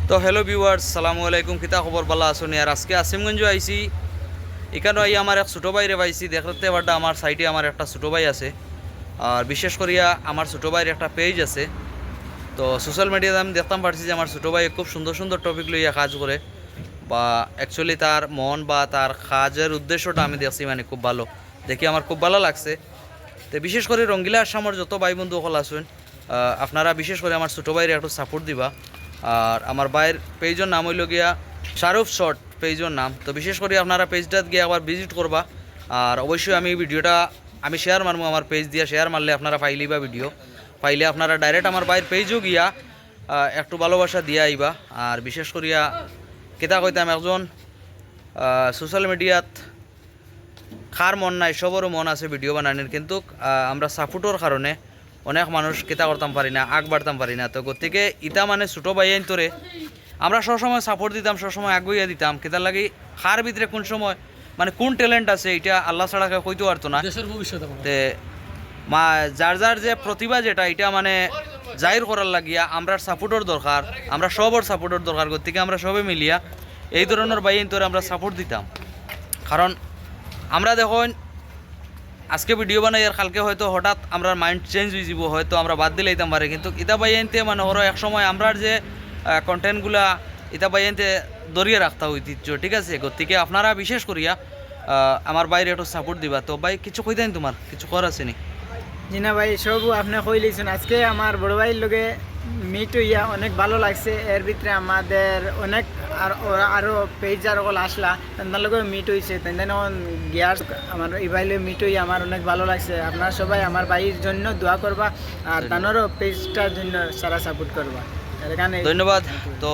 তো hello viewers, সালামু আলাইকুম। কিতা খবর? ভালো আছেন? আর আজকে আসিমগঞ্জ আইছি। এখানে আই আমার এক ছোটো ভাইরে পাইছি। দেখতে পারটা আমার সাইডে আমার একটা ছোটো ভাই আছে, আর বিশেষ করিয়া আমার ছোটো ভাইয়ের একটা পেজ আছে। তো সোশ্যাল মিডিয়াতে আমি দেখতাম পারছি যে আমার ছোটো ভাই খুব সুন্দর সুন্দর টপিক লইয়া কাজ করে, বা অ্যাকচুয়ালি তার মন বা তার কাজের উদ্দেশ্যটা আমি দেখছি, মানে খুব ভালো দেখি, আমার খুব ভালো লাগছে। তো বিশেষ করে রঙ্গিলা আসামর যত ভাই বন্ধু সকল আছেন, আপনারা বিশেষ করে আমার ছোটো ভাইয়ের একটু সাপোর্ট দিবা। আর আমার ভাইয়ের পেজের নাম হইল গিয়া শাহরুফ শর্ট পেজের নাম। তো বিশেষ করে আপনারা পেজটাত গিয়ে আবার ভিজিট করবা। আর অবশ্যই আমি ভিডিওটা আমি শেয়ার মারবো, আমার পেজ দিয়ে শেয়ার মারলে আপনারা পাইলেই বা ভিডিও পাইলে আপনারা ডাইরেক্ট আমার ভাইয়ের পেজও গিয়া একটু ভালোবাসা দিয়া আইবা। আর বিশেষ করিয়া কেতা কইতাম, একজন সোশ্যাল মিডিয়াত কার মন নাই, সবরও মন আছে ভিডিও বানানোর, কিন্তু আমরা সাপোর্টের কারণে অনেক মানুষ কেতা করতাম পারি না, আগ বাড়তাম পারি না। তো গতিকে ইটা মানে ছোটো ভাইয়ের তোরে আমরা সবসময় সাপোর্ট দিতাম, সবসময় আগুইয়া দিতাম। কেতার লাগি কার ভিতরে কোন সময় মানে কোন ট্যালেন্ট আছে এটা আল্লাহ ছাড়া কেউ কইতে পারতো না। দেশের ভবিষ্যৎ তে যার যার যে প্রতিভা যেটা এটা মানে জাহির করার লাগিয়া আমরা সাপোর্টের দরকার, আমরা সবর সাপোর্টের দরকার। গতিকে আমরা সবে মিলিয়া এই ধরনের বাইন তোরে আমরা সাপোর্ট দিতাম। কারণ আমরা দেখুন আজকে ভিডিও বানাই, আর কালকে হয়তো হঠাৎ আমরা মাইন্ড চেঞ্জ হয়ে যাব, হয়তো আমরা বাদ দিলে দিতাম পারে। কিন্তু ইতা বাইনতে মানে ওরা এক সময় আমরার যে কন্টেন্টগুলা ইতা বাইনতে দরিয়ে রাখতা ঐতিহ্য, ঠিক আছে। গতিকে আপনারা বিশেষ করিয়া আমার বাইরে একটু সাপোর্ট দিবা। তো ভাই কিছু কই দেন, তোমার কিছু কর আছে নি? জি না ভাই, সব আপনি কই লইছেন। আজকে আমার বড় ভাইয়ের লগে মিট হইয়া অনেক ভালো লাগছে। এর ভিতরে আমাদের অনেক আরও পেজ আর সকল আসলা, তাদের লগে মিট হয়েছে। তাদের গিয়ার আমার এই ভাইলে মিট হইয়া আমার অনেক ভালো লাগছে। আপনারা সবাই আমার ভাইয়ের জন্য দোয়া করবা, আর তাদেরও পেজটার জন্য সারা সাপোর্ট করবা। এখানে ধন্যবাদ। তো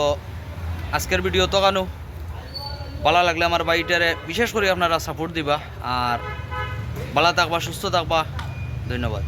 আজকের ভিডিও তো কানো ভালো লাগলে আমার বাইটারে বিশেষ করে আপনারা সাপোর্ট দিবা, আর ভালো থাকবা, সুস্থ থাকবা। ধন্যবাদ।